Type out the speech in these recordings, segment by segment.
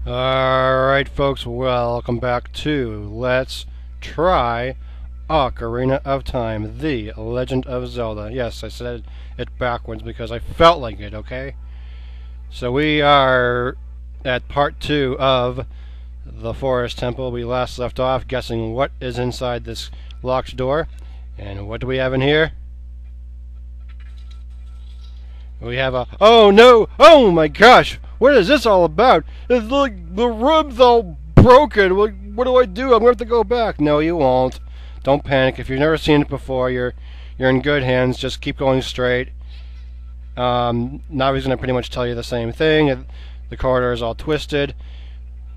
Alright folks, welcome back to Let's Try Ocarina of Time, The Legend of Zelda. Yes, I said it backwards because I felt like it, okay? So we are at part 2 of the Forest Temple. We last left off guessing what is inside this locked door. And what do we have in here? We have a... Oh no! Oh my gosh! What is this all about? It's like the room's all broken. What do I do? I'm going to have to go back. No, you won't. Don't panic. If you've never seen it before, you're in good hands. Just keep going straight. Now he's going to pretty much tell you the same thing. The corridor is all twisted.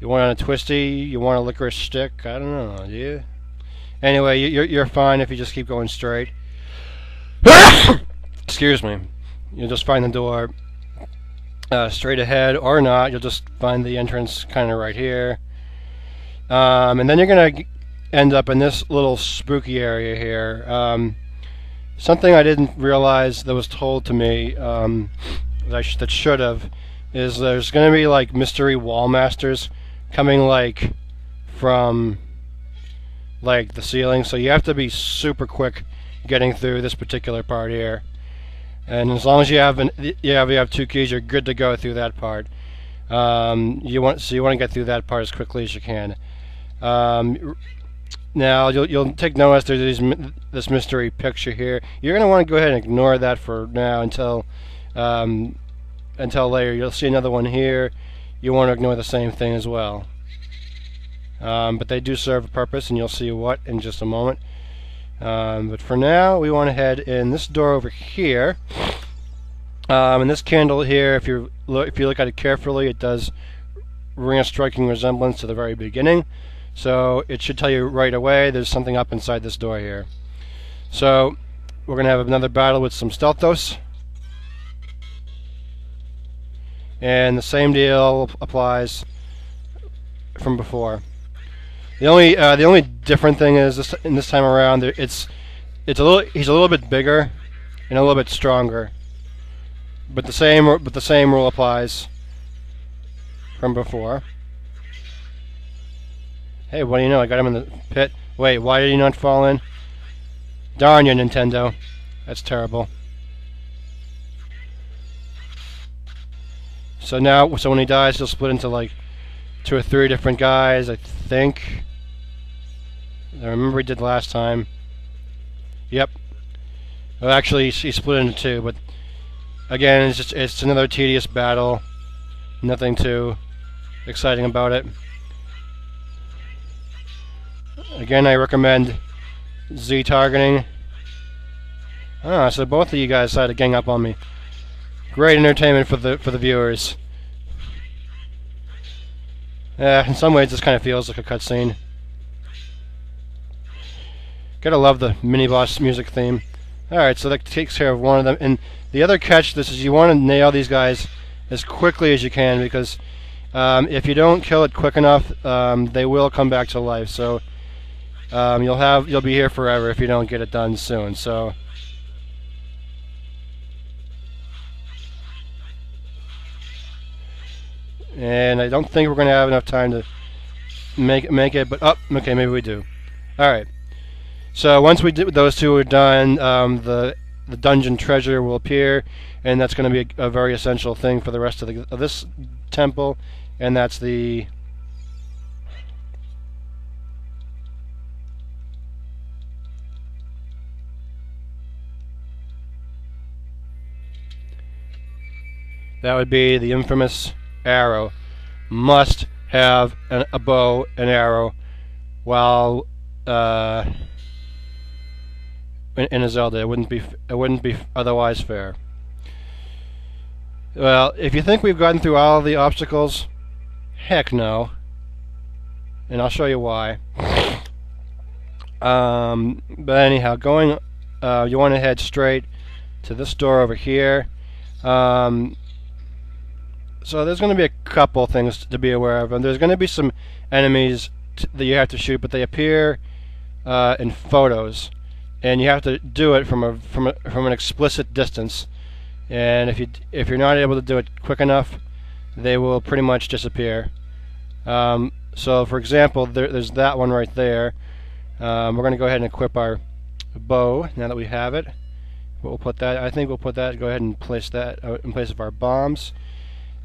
You want a twisty? You want a licorice stick? I don't know. Do you? Anyway, you're fine if you just keep going straight. Excuse me. You'll just find the door straight ahead, or not. You'll just find the entrance kind of right here. And then you're going to end up in this little spooky area here. Something I didn't realize that was told to me that should have is there's going to be like mystery wall masters coming like from like the ceiling, so you have to be super quick getting through this particular part here. And as long as you have two keys, you're good to go through that part. You want to get through that part as quickly as you can. Now you'll take notice there's this mystery picture here. You're going to want to go ahead and ignore that for now until later. You'll see another one here. You want to ignore the same thing as well. But they do serve a purpose, and you'll see what in just a moment. But for now, we want to head in this door over here. And this candle here, if you look at it carefully, it does ring a striking resemblance to the very beginning. So it should tell you right away there's something up inside this door here. So we're going to have another battle with some Stealthos. And the same deal applies from before. The only different thing is this time around he's a little bit bigger and a little bit stronger, but the same rule applies from before. Hey, what do you know? I got him in the pit. Wait, why did he not fall in? Darn you, Nintendo. That's terrible. So when he dies, he'll split into like 2 or 3 different guys, I think. I remember he did last time. Yep. Well, actually, he split into 2, but again, it's another tedious battle. Nothing too exciting about it. Again, I recommend Z targeting. Ah, so both of you guys decided to gang up on me. Great entertainment for the viewers. In some ways, this kind of feels like a cutscene. Gotta love the mini-boss music theme. Alright, so that takes care of one of them. And the other catch to this is you want to nail these guys as quickly as you can, because if you don't kill it quick enough, they will come back to life. So you'll be here forever if you don't get it done soon. So and I don't think we're going to have enough time to make it, but okay, maybe we do. Alright. So once those two are done, the dungeon treasure will appear, and that's going to be a very essential thing for the rest of this temple, and that's the infamous arrow. Must have a bow and arrow while in a Zelda. It wouldn't be otherwise fair. Well, if you think we've gotten through all of the obstacles, heck no. And I'll show you why. But anyhow, you want to head straight to this door over here. So there's going to be a couple things to be aware of, and there's going to be some enemies that you have to shoot, but they appear in photos, and you have to do it from an explicit distance. And if you're not able to do it quick enough, they will pretty much disappear. So, for example, there's that one right there. We're going to go ahead and equip our bow now that we have it. We'll put that. I think we'll put that. Go ahead and place that in place of our bombs.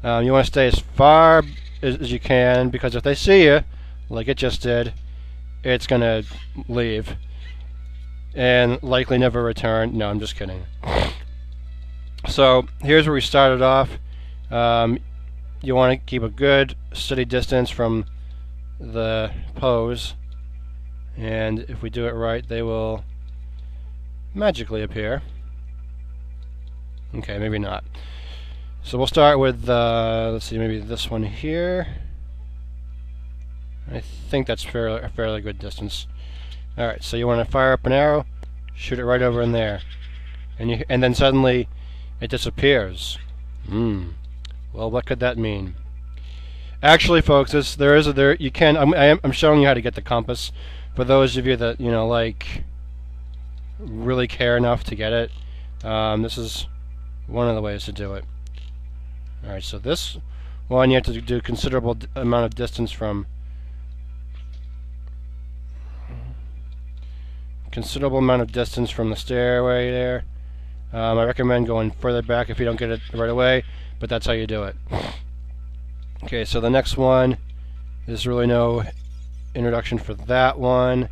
You want to stay as far as you can, because if they see you, like it just did, it's going to leave and likely never return. No, I'm just kidding. So here's where we started off. You want to keep a good steady distance from the pose, and if we do it right, they will magically appear. Okay, maybe not. So we'll start with, let's see, maybe this one here. I think that's a fairly good distance. Alright, so you want to fire up an arrow, shoot it right over in there, and then suddenly it disappears. Well, what could that mean? Actually, folks, I'm showing you how to get the compass. For those of you that, like, really care enough to get it, this is one of the ways to do it. Alright, so this one you have to do a considerable amount of distance from. The stairway there. I recommend going further back if you don't get it right away, but that's how you do it. Okay, so the next one, there's really no introduction for that one.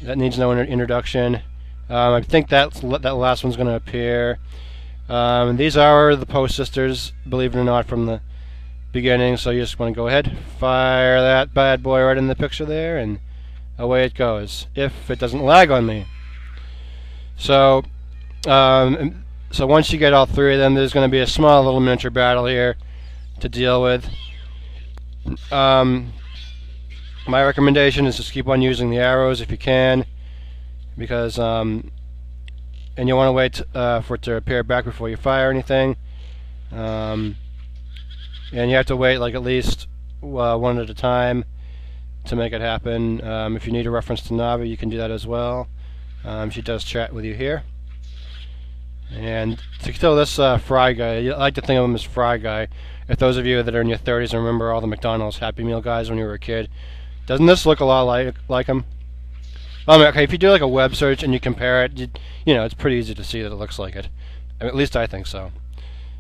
That needs no introduction. I think that last one's going to appear. These are the Post Sisters, believe it or not, from the beginning, so you just want to go ahead, fire that bad boy right in the picture there, and away it goes, if it doesn't lag on me. So once you get all three of them, there's going to be a small little miniature battle here to deal with. My recommendation is just keep on using the arrows if you can, because and you want to wait for it to appear back before you fire anything, and you have to wait like at least one at a time to make it happen. If you need a reference to Navi, you can do that as well. She does chat with you here. And to kill this Fry guy, I like to think of him as Fry Guy. If those of you that are in your 30s and remember all the McDonald's Happy Meal guys when you were a kid, doesn't this look a lot like him? Okay, if you do like a web search and you compare it, it's pretty easy to see that it looks like it. I mean, at least I think so.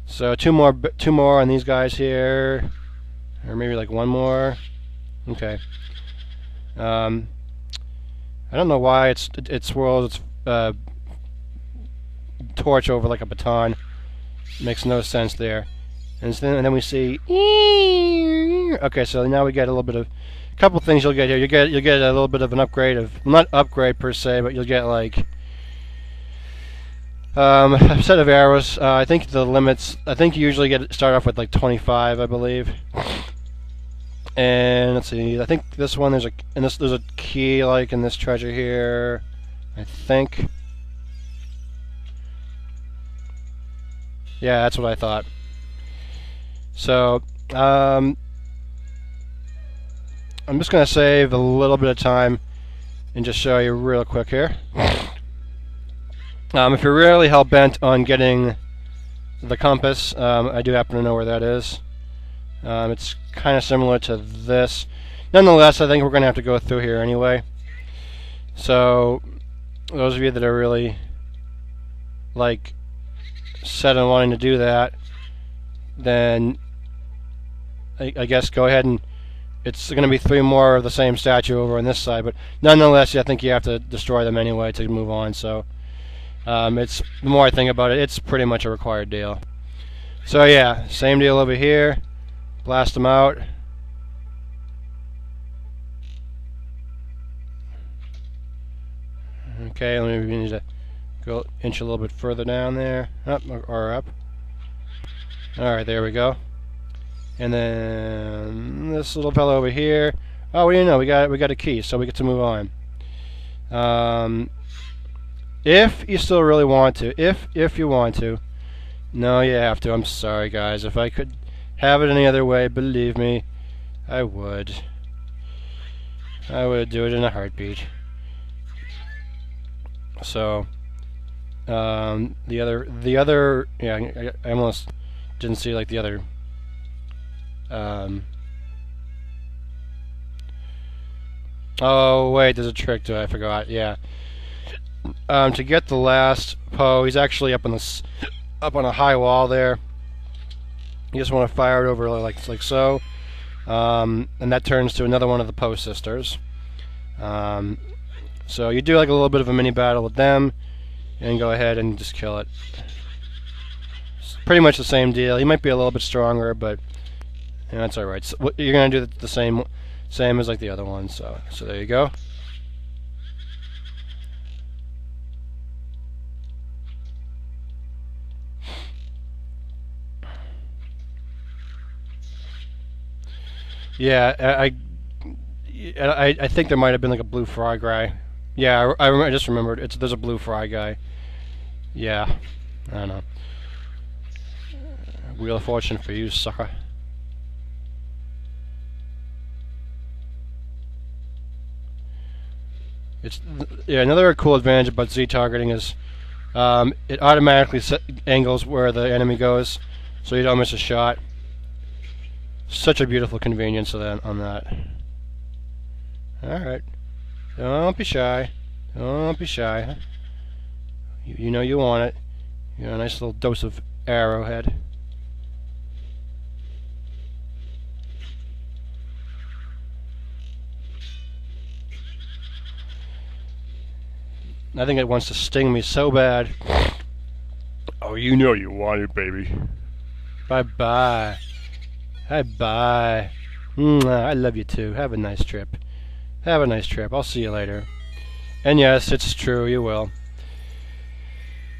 So two more on these guys here, or maybe like one more. Okay. I don't know why it swirls its torch over like a baton. Makes no sense there. And then we see. Okay, so now we get a little bit of. Couple things you'll get here. You'll get a little bit of an upgrade of, not upgrade per se, but you'll get like a set of arrows. I think the limits. I think you usually start off with like 25, I believe. And let's see. I think this one there's a key like in this treasure here. I think. Yeah, that's what I thought. So. I'm just going to save a little bit of time and just show you real quick here. If you're really hell-bent on getting the compass, I do happen to know where that is. It's kind of similar to this. Nonetheless, I think we're going to have to go through here anyway. So, those of you that are really like set on wanting to do that, then I guess go ahead and it's going to be 3 more of the same statue over on this side, but nonetheless, I think you have to destroy them anyway to move on. So, the more I think about it, it's pretty much a required deal. So yeah, same deal over here. Blast them out. Okay, maybe we need to go inch a little bit further down there, up or up. All right, there we go. And then this little fellow over here. Oh, we got a key, so we get to move on. If you still really want to, if you want to, no, you have to. I'm sorry, guys. If I could have it any other way, believe me, I would. I would do it in a heartbeat. So, the other, yeah, I almost didn't see like the other. Oh wait, there's a trick to it. I forgot. Yeah. To get the last Poe, he's actually up on a high wall there. You just want to fire it over like so, and that turns to another one of the Poe sisters. So you do like a little bit of a mini battle with them, and go ahead and just kill it. It's pretty much the same deal. He might be a little bit stronger, but that's all right. So you're gonna do the same as like the other one. So there you go. Yeah, I think there might have been like a blue fry guy. Yeah, I just remembered. There's a blue fry guy. Yeah, I don't know. Wheel of Fortune for you, sucker. Another cool advantage about Z targeting is it automatically angles where the enemy goes, so you don't miss a shot. Such a beautiful convenience on that. Alright. Don't be shy. Don't be shy. You know you want it. You know, a nice little dose of arrowhead. I think it wants to sting me so bad. Oh, you know you want it, baby. Bye-bye. Bye-bye. I love you too. Have a nice trip. Have a nice trip. I'll see you later. And yes, it's true, you will.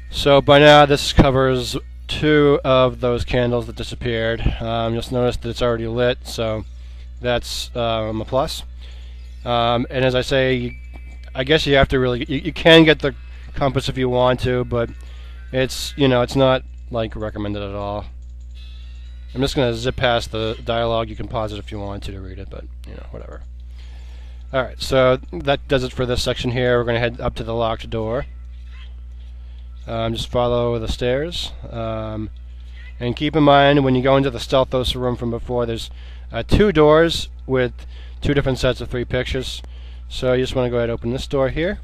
So by now this covers 2 of those candles that disappeared. Just notice that it's already lit, so that's a plus. And as I say, I guess you have to really... You can get the compass if you want to, but it's, it's not, like, recommended at all. I'm just going to zip past the dialogue. You can pause it if you want to read it, but, whatever. Alright, so that does it for this section here. We're going to head up to the locked door. Just follow the stairs. And keep in mind, when you go into the Stealthos room from before, there's 2 doors with 2 different sets of 3 pictures. So you just want to go ahead and open this door here.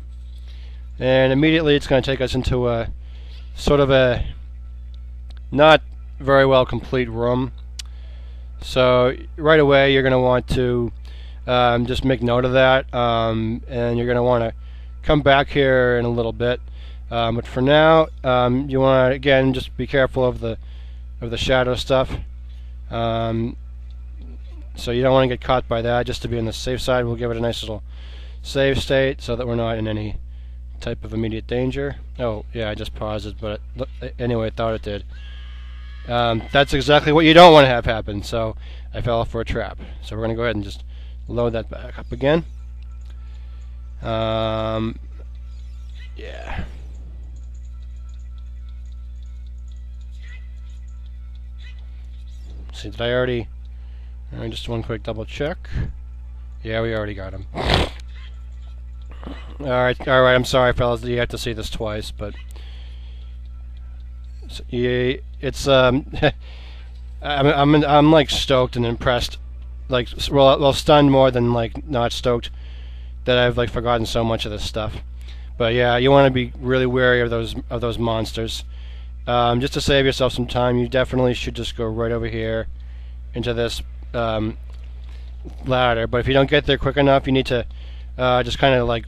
And immediately it's going to take us into a sort of a not very well complete room. So right away you're going to want to just make note of that, and you're going to want to come back here in a little bit. But for now, you want to again just be careful of the shadow stuff. So you don't want to get caught by that. Just to be on the safe side, we'll give it a nice little save state so that we're not in any type of immediate danger. Oh yeah, I just paused it, but anyway, I thought it did. That's exactly what you don't want to have happen, so I fell for a trap. So we're going to go ahead and just load that back up again. Yeah. See, did I already... just one quick double check. Yeah, we already got him. Alright, I'm sorry, fellas, that you have to see this twice, but... yeah, it's I'm like stoked and impressed, like well stunned more than like not stoked that I've like forgotten so much of this stuff. But yeah, you want to be really wary of those monsters. Just to save yourself some time, you definitely should just go right over here into this ladder. But if you don't get there quick enough, you need to just kind of like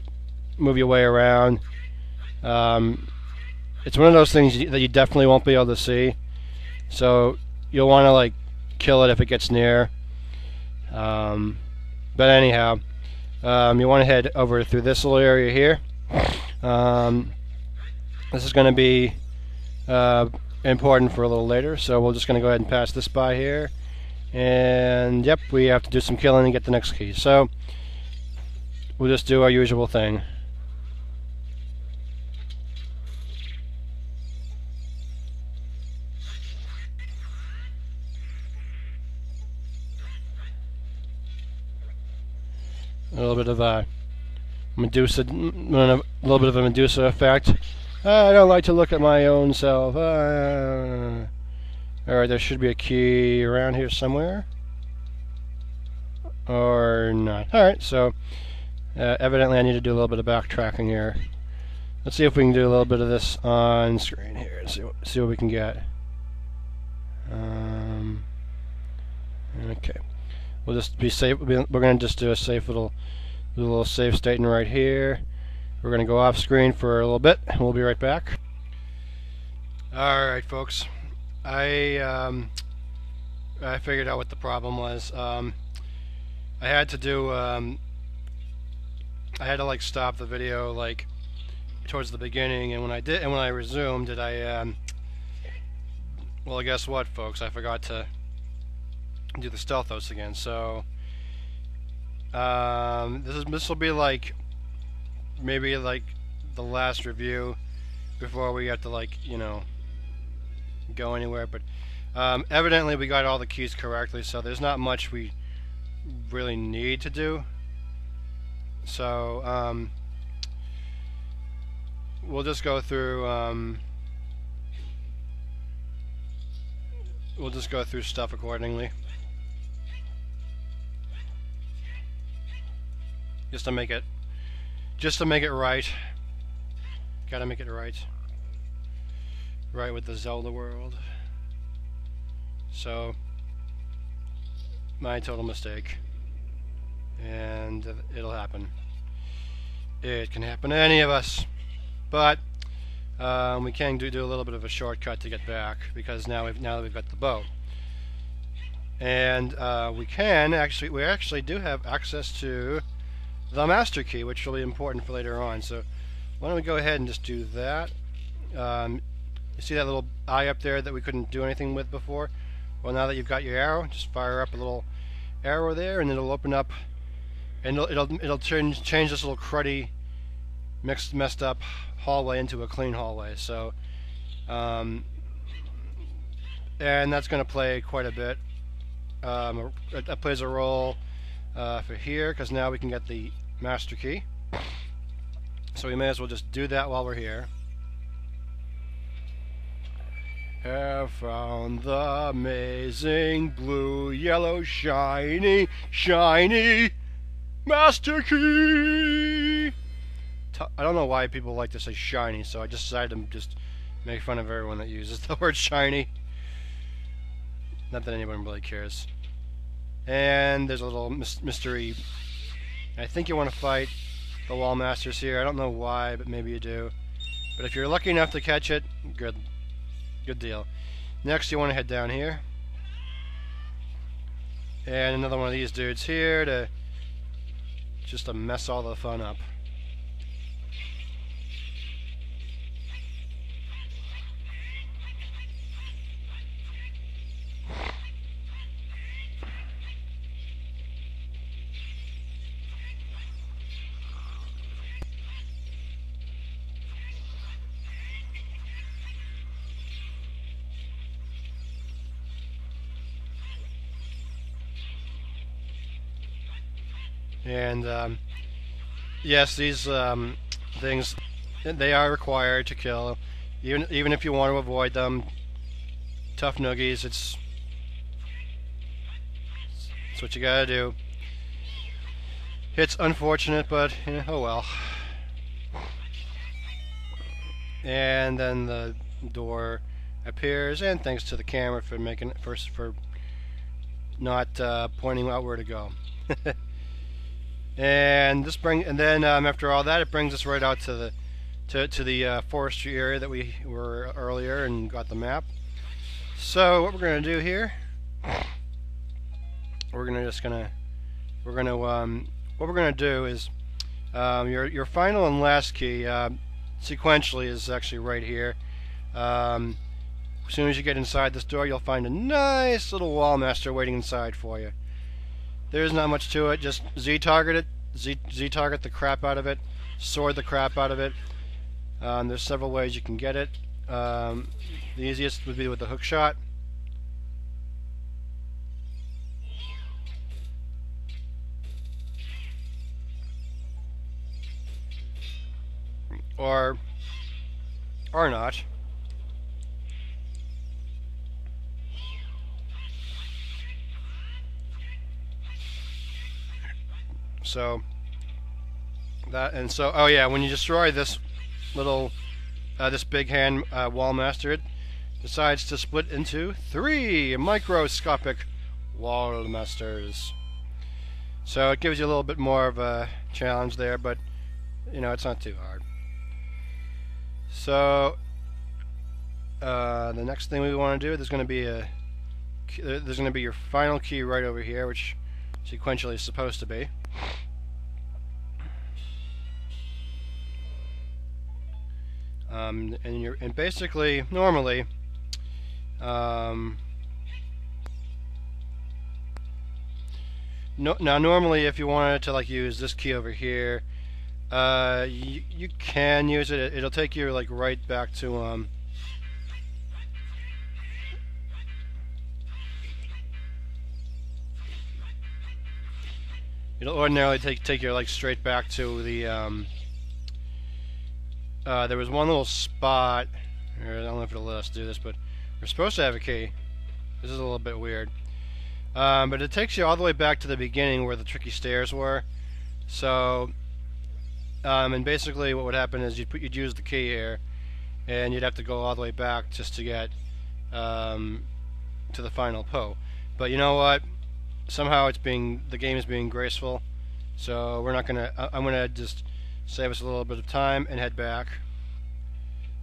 move your way around. It's one of those things that you definitely won't be able to see, so you'll want to like kill it if it gets near. But anyhow, you want to head over through this little area here. This is going to be important for a little later, so we're just going to go ahead and pass this by here. And yep, we have to do some killing and get the next key. So we'll just do our usual thing. A little bit of a Medusa, a little bit of a Medusa effect. I don't like to look at my own self. Alright, there should be a key around here somewhere. Or not. Alright, so Evidently I need to do a little bit of backtracking here. Let's see if we can do a little bit of this on screen here and see what we can get. Okay, we'll just be safe. We're going to just do a safe little save statement right here. We're going to go off screen for a little bit, and we'll be right back. Alright, folks. I figured out what the problem was. I had to do, I had to like stop the video like towards the beginning, and when I resumed it, well, guess what, folks? I forgot to do the stealth host again. So this will be like maybe like the last review before we have to, like, you know, go anywhere. But evidently we got all the keys correctly, so there's not much we really need to do. So we'll just go through stuff accordingly, just to make it right. Gotta make it right with the Zelda world. So my total mistake, and it'll happen. It can happen to any of us, but we can do a little bit of a shortcut to get back, because now that we've got the bow, and we actually do have access to the master key, which will be important for later on. So why don't we go ahead and just do that? You see that little eye up there that we couldn't do anything with before? Well, now that you've got your arrow, just fire up a little arrow there, and it'll open up, and it'll change this little cruddy, messed up hallway into a clean hallway. So, and that's going to play quite a bit. It plays a role for here, because now we can get the master key. So we may as well just do that while we're here. Have found the amazing blue, yellow, shiny master key. I don't know why people like to say shiny, so I just decided to just make fun of everyone that uses the word shiny. Not that anyone really cares. And there's a little mystery. I think you want to fight the wall masters here. I don't know why, but maybe you do. But if you're lucky enough to catch it, good deal. Next, you want to head down here, and another one of these dudes here to mess all the fun up. And yes, these things, they are required to kill, even if you want to avoid them. Tough noogies. It's what you gotta do. It's unfortunate, but oh well. And then the door appears, and thanks to the camera for not pointing out where to go. And then after all that, it brings us right out to the forestry area that we were earlier and got the map. So what we're gonna do here, what we're gonna do is your final and last key sequentially is actually right here. As soon as you get inside this door, you'll find a nice little wall master waiting inside for you. There's not much to it. Just Z-target it. Z-target the crap out of it. Sword the crap out of it. There's several ways you can get it. The easiest would be with the hook shot. Or not. So That and so, oh yeah, when you destroy this little, this big hand wall master, it decides to split into 3 microscopic wall masters. So it gives you a little bit more of a challenge there, but you know, it's not too hard. So the next thing we want to do, there's going to be your final key right over here, which sequentially is supposed to be. And basically normally normally if you wanted to like use this key over here, you can use it. It'll take you like right back to it'll ordinarily take you like straight back to the there was one little spot. I don't know if it'll let us do this, but we're supposed to have a key. This is a little bit weird. But it takes you all the way back to the beginning where the tricky stairs were. So, and basically what would happen is you'd use the key here, and you'd have to go all the way back just to get to the final Po. But you know what? Somehow the game is being graceful. So we're not gonna. I'm gonna just save us a little bit of time and head back.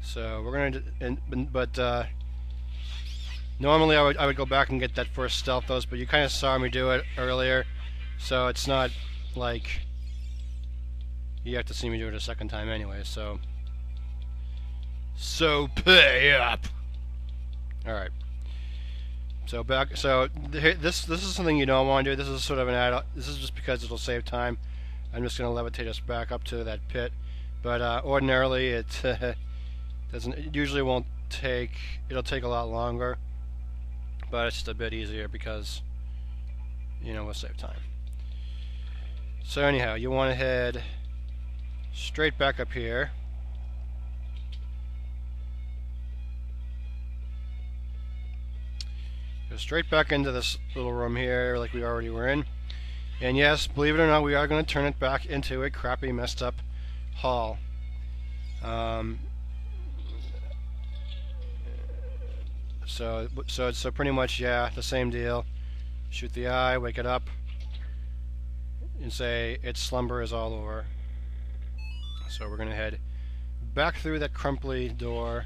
So we're gonna, but normally I would go back and get that first stealth dose, but you kind of saw me do it earlier, so it's not like you have to see me do it a second time anyway. So pay up. All right. So back. So this is something you don't want to do. This is sort of an add-on. This is just because it'll save time. I'm just going to levitate us back up to that pit, but ordinarily it doesn't. It usually won't take. It'll take a lot longer, but it's just a bit easier because you know we'll save time. So anyhow, you want to head straight back up here. Go straight back into this little room here, like we already were in. And yes, believe it or not, we are going to turn it back into a crappy, messed up hall. So pretty much, yeah, the same deal. Shoot the eye, wake it up, and say its slumber is all over. So we're going to head back through that crumply door,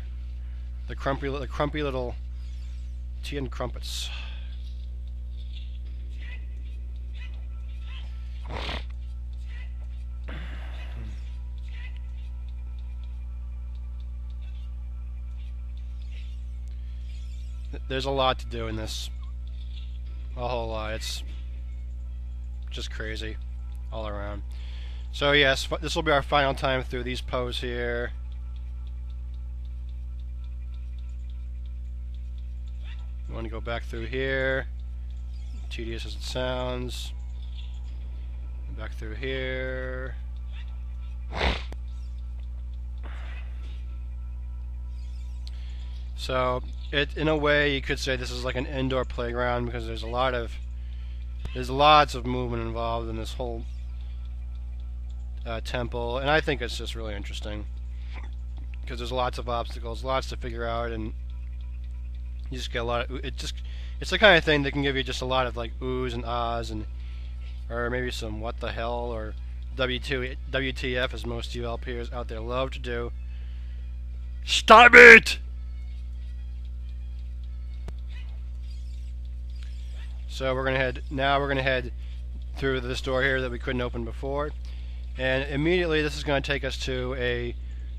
the crumpy little tea and crumpets. There's a lot to do in this. A whole lot. It's just crazy all around. So yes, this will be our final time through these poses here. You want to go back through here. Tedious as it sounds. Back through here. So in a way you could say this is like an indoor playground because there's lots of movement involved in this whole temple, and I think it's just really interesting because there's lots of obstacles, lots to figure out, and you just get a lot of it's the kind of thing that can give you just a lot of like oohs and ahs, and or maybe some what the hell or WTF as most UL peers out there love to do. Stop it! So we're gonna head through this door here that we couldn't open before, and immediately this is going to take us to a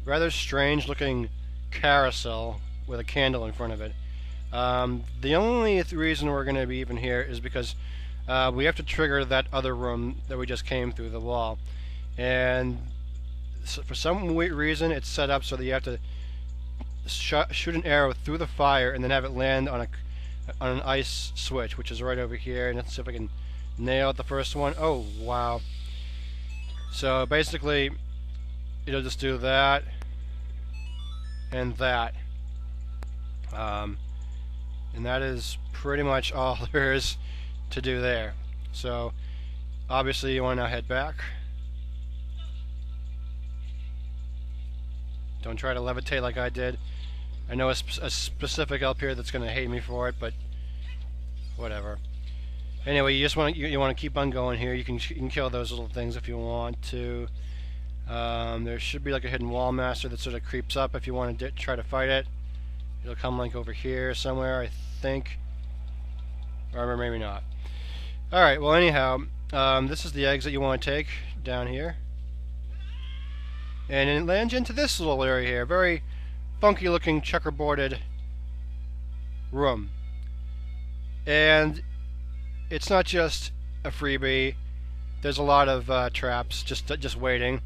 rather strange looking carousel with a candle in front of it. The only reason we're going to be even here is because we have to trigger that other room that we just came through the wall, and so for some weird reason it's set up so that you have to shoot an arrow through the fire and then have it land on an ice switch, which is right over here. And let's see if I can nail the first one. Oh wow. So basically it'll just do that and that, and that is pretty much all there is to do there. So obviously you want to now head back. Don't try to levitate like I did. I know a specific up here that's going to hate me for it, but whatever. Anyway, you just want to keep on going here. You can kill those little things if you want to. There should be like a hidden wall master that sort of creeps up if you want to try to fight it. It'll come like over here somewhere, I think. Or maybe not. Alright, well anyhow, this is the exit you want to take down here. And it lands into this little area here. Very funky looking checkerboarded room. And it's not just a freebie. There's a lot of traps just waiting.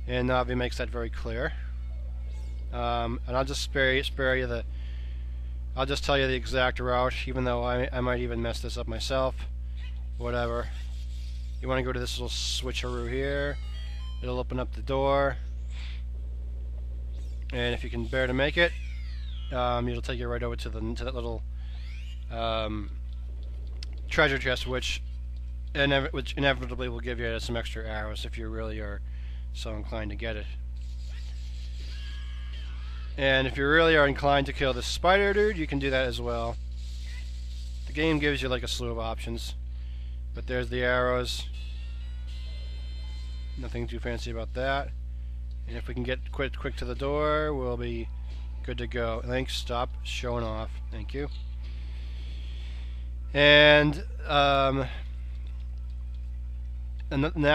And Navi makes that very clear. And I'll just spare you the... I'll just tell you the exact route, even though I might even mess this up myself. Whatever. You want to go to this little switcheroo here. It'll open up the door. And if you can bear to make it, it'll take you right over to that little treasure chest, which inevitably will give you some extra arrows if you really are so inclined to get it. And if you really are inclined to kill the spider dude, you can do that as well. The game gives you like a slew of options. But there's the arrows. Nothing too fancy about that. And if we can get quick to the door, we'll be good to go. Link, stop showing off. Thank you. And now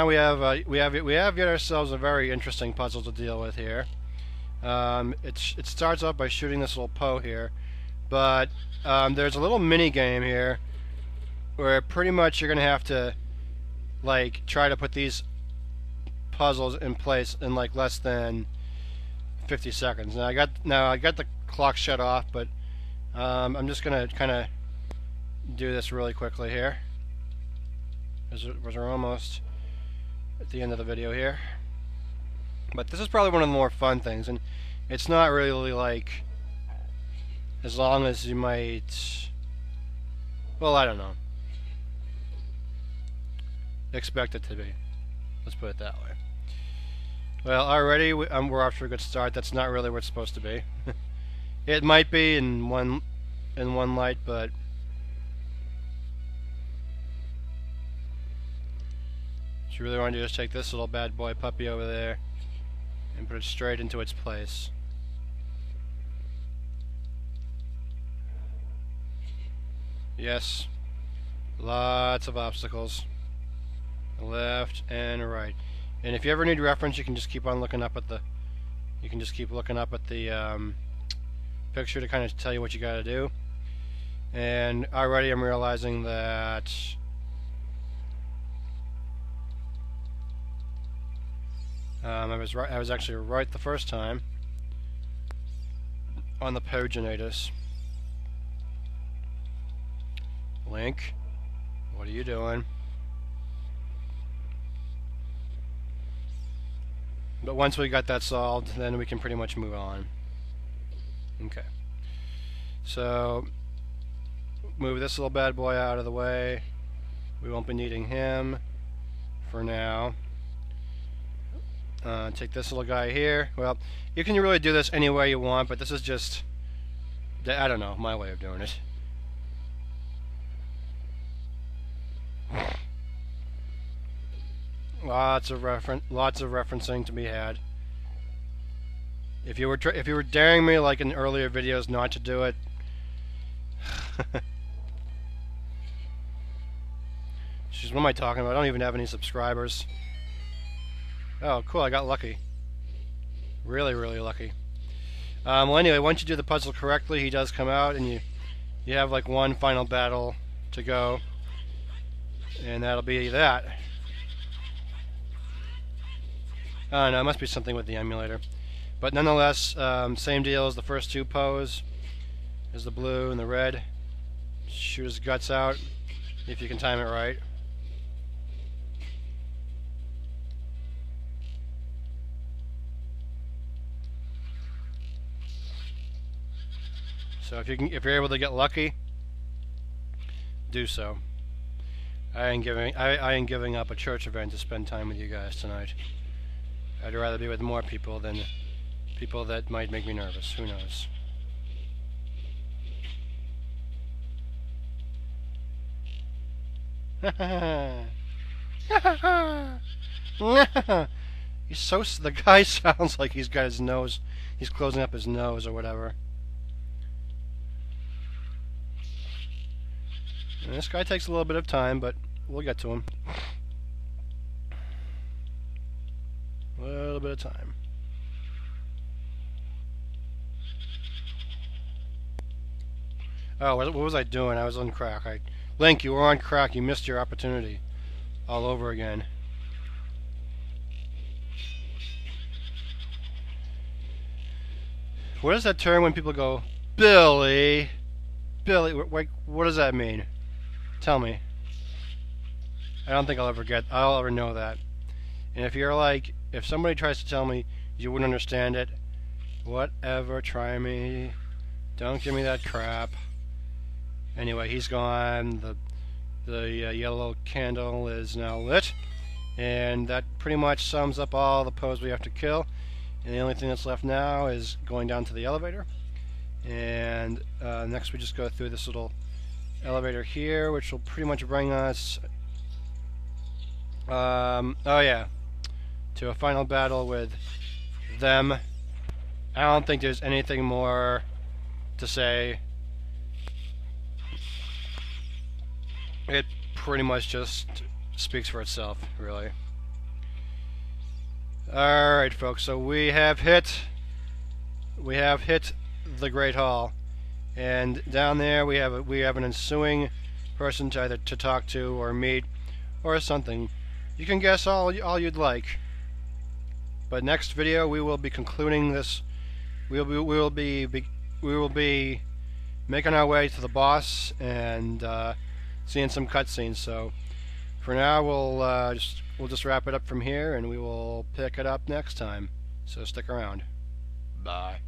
we have yet ourselves a very interesting puzzle to deal with here. It starts off by shooting this little Poe here, but there's a little mini game here where pretty much you're gonna have to like try to put these puzzles in place in like less than 50 seconds. Now I got the clock shut off, but I'm just gonna kind of do this really quickly here, as we're almost at the end of the video here. But this is probably one of the more fun things, and it's not really like as long as you might, well, I don't know, expect it to be. Let's put it that way. Well, already we're off to a good start. That's not really where it's supposed to be. It might be in one light, but what you really want to do is take this little bad boy puppy over there and put it straight into its place. Yes, lots of obstacles, left and right. And if you ever need reference, you can just keep on looking up at the. You can just keep looking up at the picture to kind of tell you what you got to do. And already I'm realizing that I was right. I was actually right the first time on the Poginatus. Link, what are you doing? But once we got that solved, then we can pretty much move on. Okay. So move this little bad boy out of the way. We won't be needing him for now. Take this little guy here. Well, you can really do this any way you want, but this is just, I don't know, my way of doing it. Lots of referencing to be had. If you were daring me like in earlier videos not to do it, jeez, what am I talking about? I don't even have any subscribers. Oh, cool! I got lucky. Really, really lucky. Well, anyway, once you do the puzzle correctly, he does come out, and you have like one final battle to go, and that'll be that. I don't know, it must be something with the emulator. But nonetheless, same deal as the first two Poes. There's the blue and the red. Shoot his guts out, if you can time it right. So if you're able to get lucky, do so. I ain't giving up a church event to spend time with you guys tonight. I'd rather be with more people than people that might make me nervous. Who knows? The guy sounds like he's got his nose, he's closing up his nose or whatever. And this guy takes a little bit of time, but we'll get to him. A little bit of time. Oh, what was I doing? I was on crack. Link, you were on crack. You missed your opportunity. All over again. What is that term when people go, Billy? Billy, what does that mean? Tell me. I don't think I'll ever know that. And if somebody tries to tell me you wouldn't understand it, whatever, try me. Don't give me that crap. Anyway, he's gone. The yellow candle is now lit. And that pretty much sums up all the Poes we have to kill. And the only thing that's left now is going down to the elevator. And next we just go through this little elevator here, which will pretty much bring us to a final battle with them. I don't think there's anything more to say. It pretty much just speaks for itself, really. Alright folks, so we have hit the Great Hall, and down there we have an ensuing person to either to talk to or meet or something. You can guess all you'd like. But next video we will be concluding this. We will be making our way to the boss and seeing some cutscenes. So for now we'll just wrap it up from here, and we will pick it up next time. So stick around. Bye.